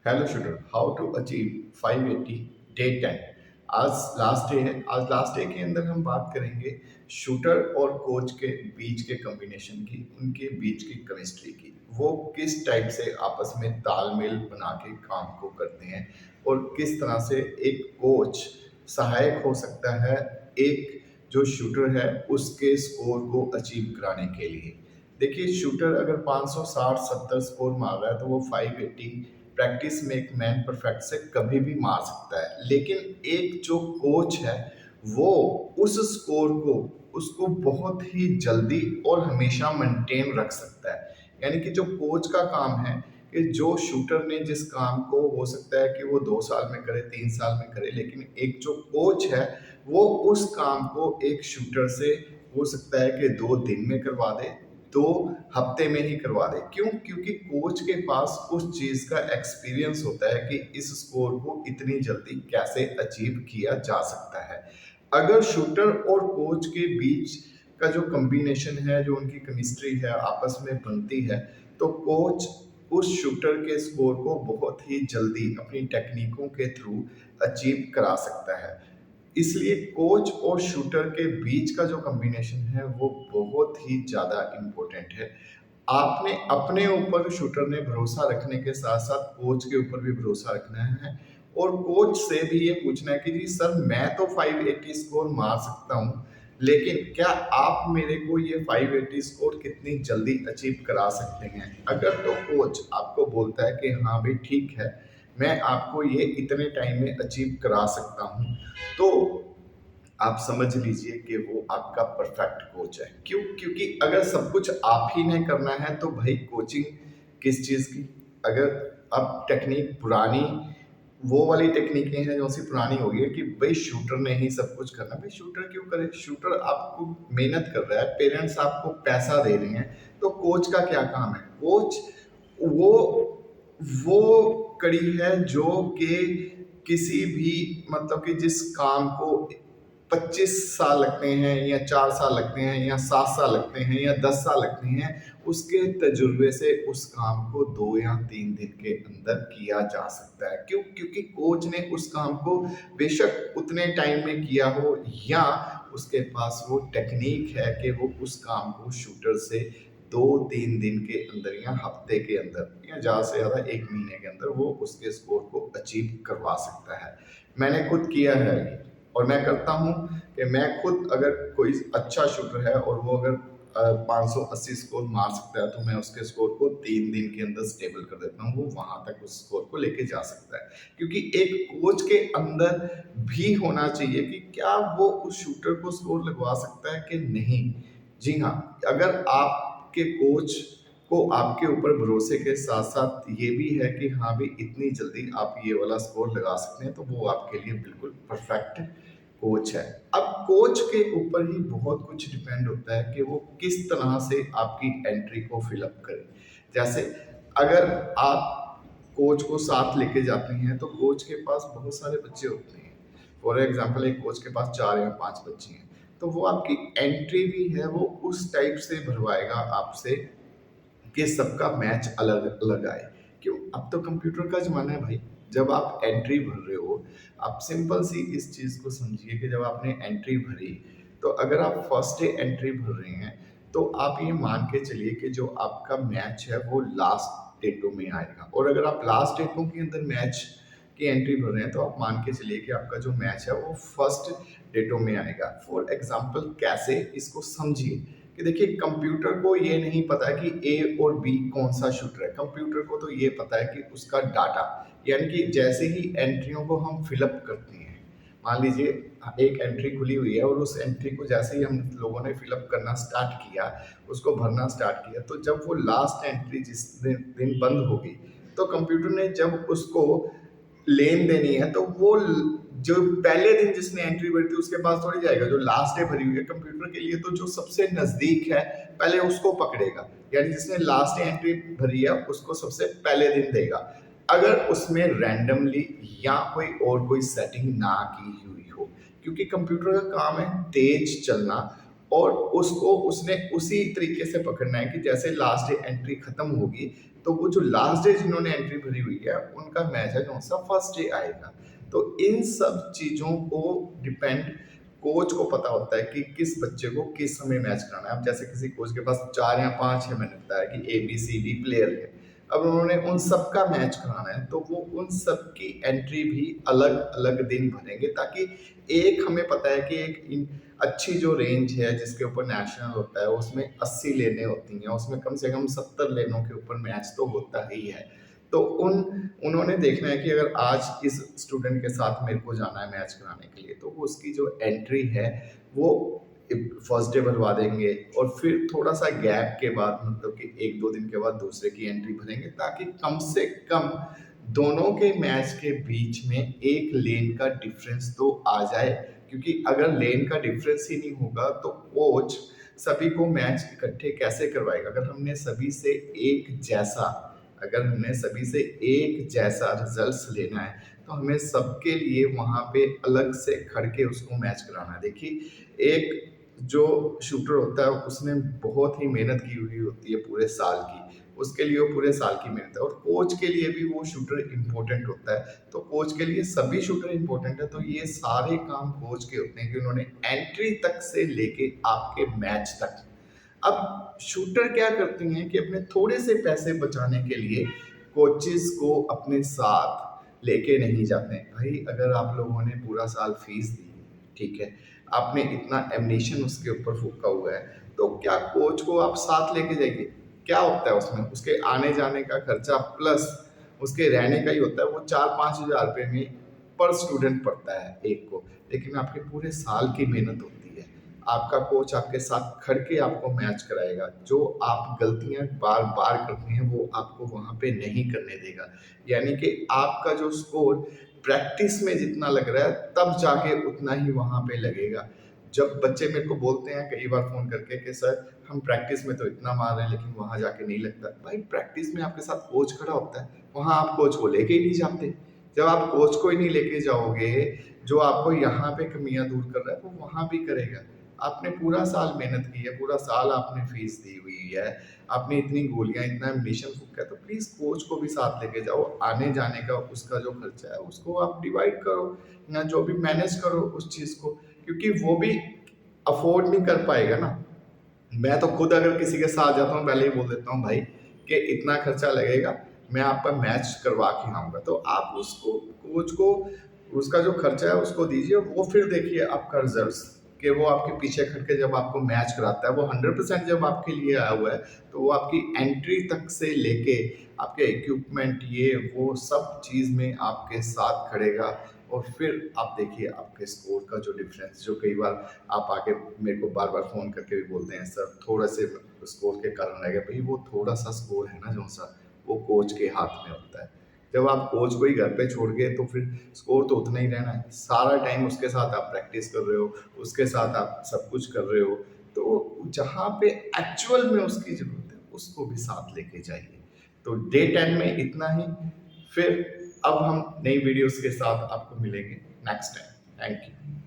Hello shooter, how to achieve 580 day 10। आज last day है। आज लास्ट डे के अंदर हम बात करेंगे शूटर और कोच के बीच के कॉम्बिनेशन की, उनके बीच की केमिस्ट्री की। वो किस टाइप से आपस में तालमेल बना के काम को करते हैं और किस तरह से एक कोच सहायक हो सकता है एक जो शूटर है उसके स्कोर को अचीव कराने के लिए। देखिए, शूटर अगर 560-70 स्कोर मार रहा है तो वो 580 प्रैक्टिस में एक मैन परफेक्ट से कभी भी मार सकता है। लेकिन एक जो कोच है वो उस स्कोर को उसको बहुत ही जल्दी और हमेशा मेंटेन रख सकता है। यानी कि जो कोच का काम है कि जो शूटर ने जिस काम को हो सकता है कि वो 2 साल में करे, 3 साल में करे, लेकिन एक जो कोच है वो उस काम को एक शूटर से हो सकता है कि 2 दिन में करवा दे, 2 हफ्ते में ही करवा दे। क्यों? क्योंकि कोच के पास उस चीज का एक्सपीरियंस होता है कि इस स्कोर को इतनी जल्दी कैसे अचीव किया जा सकता है। अगर शूटर और कोच के बीच का जो कॉम्बिनेशन है, जो उनकी केमिस्ट्री है आपस में बनती है, तो कोच उस शूटर के स्कोर को बहुत ही जल्दी अपनी टेक्निकों के थ्रू अचीव करा सकता है। इसलिए कोच और शूटर के बीच का जो कॉम्बिनेशन है वो बहुत ही ज़्यादा इम्पोर्टेंट है। आपने अपने ऊपर शूटर ने भरोसा रखने के साथ साथ कोच के ऊपर भी भरोसा रखना है और कोच से भी ये पूछना है कि जी सर, मैं तो 580 स्कोर मार सकता हूँ, लेकिन क्या आप मेरे को ये 580 स्कोर कितनी जल्दी अचीव करा सकते हैं। अगर तो कोच आपको बोलता है कि हाँ भाई ठीक है, मैं आपको ये इतने टाइम में अचीव करा सकता हूँ, तो आप समझ लीजिए कि वो आपका परफेक्ट कोच है। क्यों? क्योंकि अगर सब कुछ आप ही ने करना है तो भाई कोचिंग किस चीज़ की। अगर अब टेक्निक पुरानी, वो वाली टेक्निकें हैं जो सी पुरानी हो गई है कि भाई शूटर ने ही सब कुछ करना। भाई शूटर क्यों करे? शूटर आपको मेहनत कर रहा है, पेरेंट्स आपको पैसा दे रहे हैं, तो कोच का क्या काम है? कोच वो कड़ी है जो कि किसी भी, मतलब कि जिस काम को 25 साल लगते हैं या 4 साल लगते हैं या 7 साल लगते हैं या 10 साल लगते हैं, उसके तजुर्बे से उस काम को 2 या 3 दिन के अंदर किया जा सकता है। क्यों? क्योंकि कोच ने उस काम को बेशक उतने टाइम में किया हो या उसके पास वो टेक्निक है कि वो उस काम को शूटर से 2-3 दिन के अंदर या हफ्ते के अंदर या ज़्यादा से ज़्यादा 1 महीने के अंदर वो उसके स्कोर को अचीव करवा सकता है। मैंने खुद किया है ये, और मैं करता हूँ कि मैं खुद, अगर कोई अच्छा शूटर है और वो अगर 580 स्कोर मार सकता है तो मैं उसके स्कोर को 3 दिन के अंदर स्टेबल कर देता हूँ। वो वहां तक उस स्कोर को लेके जा सकता है, क्योंकि एक कोच के अंदर भी होना चाहिए कि क्या वो उस शूटर को स्कोर लगवा सकता है कि नहीं। जी हाँ, अगर आपके कोच को आपके ऊपर भरोसे के साथ साथ ये भी है कि हाँ भी इतनी जल्दी आप ये वाला स्कोर लगा सकते हैं, तो वो आपके लिए बिल्कुल परफेक्ट कोच है। अब कोच के ऊपर ही बहुत कुछ डिपेंड होता है कि वो किस तरह से आपकी एंट्री को फिलअप करे। जैसे अगर आप कोच को साथ लेके जाते हैं तो कोच के पास बहुत सारे बच्चे होते हैं। फॉर एग्जाम्पल, एक कोच के पास 4 या 5 बच्चे हैं, तो वो आपकी एंट्री भी है वो उस टाइप से भरवाएगा आपसे कि सबका मैच अलग अलग आए। क्यों? अब तो कंप्यूटर का ज़माना है भाई। जब आप एंट्री भर रहे हो, आप सिंपल सी इस चीज़ को समझिए कि जब आपने एंट्री भरी, तो अगर आप फर्स्ट डे एंट्री भर रहे हैं, तो आप ये मान के चलिए कि जो आपका मैच है वो लास्ट डेटों में आएगा। और अगर आप लास्ट डेटों के अंदर मैच की एंट्री भर रहे हैं, तो आप मान के चलिए कि आपका जो मैच है वो फर्स्ट डेटों में आएगा। फॉर एग्जाम्पल, कैसे? इसको समझिए कि देखिए, कंप्यूटर को ये नहीं पता कि ए और बी कौन सा शूटर है। कंप्यूटर को तो ये पता है कि उसका डाटा, यानी कि जैसे ही एंट्रियों को हम फिलअप करते हैं, मान लीजिए एक एंट्री खुली हुई है और उस एंट्री को जैसे ही हम लोगों ने फिलअप करना स्टार्ट किया, उसको भरना स्टार्ट किया, तो जब वो लास्ट एंट्री जिस दिन बंद होगी, तो कंप्यूटर ने जब उसको लेन देनी है, तो वो जो पहले दिन जिसने एंट्री भरी थी उसके पास थोड़ी जाएगा। जो लास्ट डे भरी हुई है कंप्यूटर के लिए, तो जो सबसे नजदीक है पहले उसको पकड़ेगा। यानी जिसने लास्ट डे एंट्री भरी है उसको सबसे पहले दिन देगा, अगर उसमें रैंडमली या कोई सेटिंग ना की हुई हो। क्योंकि कंप्यूटर का काम है तेज चलना, और उसको उसने उसी तरीके से पकड़ना है कि जैसे लास्ट डे एंट्री खत्म होगी, तो वो जो लास्ट डे जिन्होंने एंट्री भरी हुई है उनका मैच है कौन सा, फर्स्ट डे आएगा। तो इन सब चीज़ों को डिपेंड कोच को पता होता है कि किस बच्चे को किस समय मैच कराना है। अब जैसे किसी कोच के पास 4 या 5 है, मैंने बताया कि ABCD प्लेयर है, अब उन्होंने उन सब का मैच कराना है तो वो उन सब की एंट्री भी अलग अलग दिन भरेंगे, ताकि एक हमें पता है कि एक अच्छी जो रेंज है जिसके ऊपर नेशनल होता है उसमें 80 लेने होती हैं, उसमें कम से कम 70 लेनों के ऊपर मैच तो होता ही है। तो उन्होंने देखना है कि अगर आज इस स्टूडेंट के साथ मेरे को जाना है मैच कराने के लिए, तो उसकी जो एंट्री है वो फर्स्ट डे भरवा देंगे और फिर थोड़ा सा गैप के बाद मतलब कि 1-2 दिन के बाद दूसरे की एंट्री भरेंगे, ताकि कम से कम दोनों के मैच के बीच में एक लेन का डिफरेंस तो आ जाए। क्योंकि अगर लेन का डिफरेंस ही नहीं होगा तो कोच सभी को मैच इकट्ठे कैसे करवाएगा। अगर हमने सभी से एक जैसा रिजल्ट्स लेना है तो हमें सबके लिए वहाँ पे अलग से खड़ के उसको मैच कराना है। देखिए, एक जो शूटर होता है उसने बहुत ही मेहनत की हुई होती है पूरे साल की, उसके लिए वो पूरे साल की मेहनत है, और कोच के लिए भी वो शूटर इम्पोर्टेंट होता है। तो कोच के लिए सभी शूटर इम्पोर्टेंट है, तो ये सारे काम कोच के होते हैं कि उन्होंने एंट्री तक से लेके आपके मैच तक। अब शूटर क्या करती हैं कि अपने थोड़े से पैसे बचाने के लिए कोचेस को अपने साथ लेके नहीं जाते हैं। भाई अगर आप लोगों ने पूरा साल फीस दी, ठीक है, आपने इतना एमनीशन उसके ऊपर फूका हुआ है, तो क्या कोच को आप साथ लेके जाइए? क्या होता है उसमें? उसके आने जाने का खर्चा प्लस उसके रहने का ही होता है, वो 4-5 हज़ार रुपये में पर स्टूडेंट पड़ता है एक को, लेकिन आपके पूरे साल की मेहनत होती है। आपका कोच आपके साथ खड़ के आपको मैच कराएगा, जो आप गलतियां बार बार करती हैं वो आपको वहां पे नहीं करने देगा। यानी कि आपका जो स्कोर प्रैक्टिस में जितना लग रहा है तब जाके उतना ही वहां पे लगेगा। जब बच्चे मेरे को बोलते हैं कई बार फोन करके कि सर हम प्रैक्टिस में तो इतना मार रहे हैं लेकिन वहां जाके नहीं लगता, भाई प्रैक्टिस में आपके साथ कोच खड़ा होता है, वहां आप कोच को लेके ही नहीं जाते। जब आप कोच को ही नहीं लेके जाओगे, जो आपको यहाँ पे कमियां दूर कर रहा है वो वहां भी करेगा। आपने पूरा साल मेहनत की है, पूरा साल आपने फीस दी हुई है, आपने इतनी गोलियां, इतना एम्बिशन फूका है, तो प्लीज कोच को भी साथ लेके जाओ। आने जाने का उसका जो खर्चा है उसको आप डिवाइड करो, या जो भी मैनेज करो उस चीज को, क्योंकि वो भी अफोर्ड नहीं कर पाएगा ना। मैं तो खुद अगर किसी के साथ जाता हूँ पहले ही बोल देता हूँ भाई कि इतना खर्चा लगेगा, मैं आपका मैच करवा के आऊंगा, तो आप उसको कोच को उसका जो खर्चा है उसको दीजिए, वो फिर देखिए आपका रिजल्ट्स कि वो आपके पीछे खड़ के जब आपको मैच कराता है वो 100% जब आपके लिए आया हुआ है, तो वो आपकी एंट्री तक से लेके आपके इक्विपमेंट ये वो सब चीज़ में आपके साथ खड़ेगा। और फिर आप देखिए आपके स्कोर का जो डिफरेंस, जो कई बार आप आके मेरे को बार बार फ़ोन करके भी बोलते हैं सर थोड़ा से स्कोर के कारण रह गया, भाई वो थोड़ा सा स्कोर है ना जो सा वो कोच के हाथ में होता है। जब आप कोच को ही घर पे छोड़ गए तो फिर स्कोर तो उतना ही रहना है, सारा टाइम उसके साथ आप प्रैक्टिस कर रहे हो, उसके साथ आप सब कुछ कर रहे हो, तो जहाँ पे एक्चुअल में उसकी ज़रूरत है उसको भी साथ लेके जाइए। तो डे 10 में इतना ही, फिर अब हम नई वीडियोस के साथ आपको मिलेंगे नेक्स्ट टाइम। Thank you.